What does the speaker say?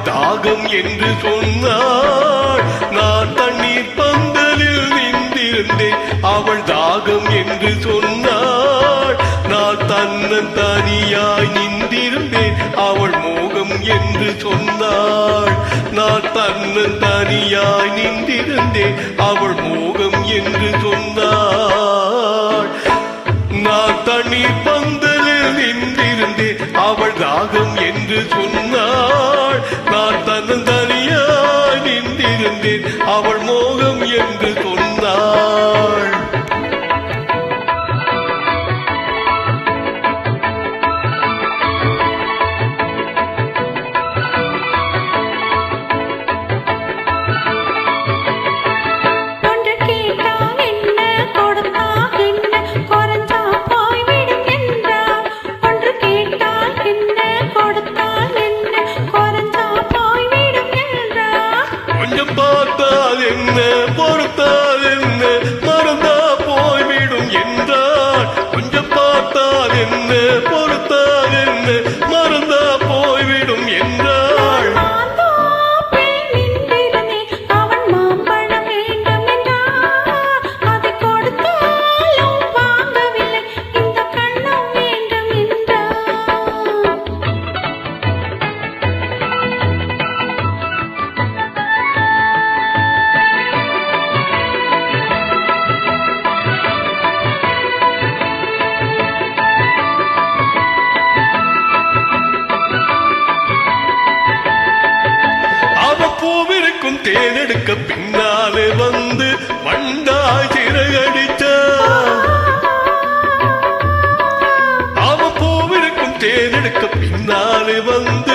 தாகம் என்று சொன்னாள். நான் தண்ணீர் பந்தலில் நின்றிருந்தேன். அவள் தாகம் என்று சொன்னாள். நான் தன்னன் தனியாய் நின்றிருந்தேன். அவள் மோகம் என்று சொன்னாள். நான் தன்னன் தனியாய் நின்றிருந்தேன். அவள் மோகம் என்று சொன்னாள். நான் தண்ணீர் பந்தலில் நின்றிருந்தேன். அவள் தாகம் என்று சொன்னாள். நான் தன்னன் தனியாய் நின்றிருந்தேன். அவள் மோகம் என்று சொன்னாள். பார்த்தால் என்ன பொறுத்தால் என்ன மறந்தா போய்விடும் என்றால். கொஞ்சம் பார்த்தால் என்ன பொறுத்தால் என்ன மறந்தா போய்விடும் என்றாள். பூவிருக்கும் தேனெடுக்க பின்னாலே வந்து வண்டாய் சிறகடிச்ச. அவ பூவிருக்கும் தேனெடுக்க பின்னாலே வந்து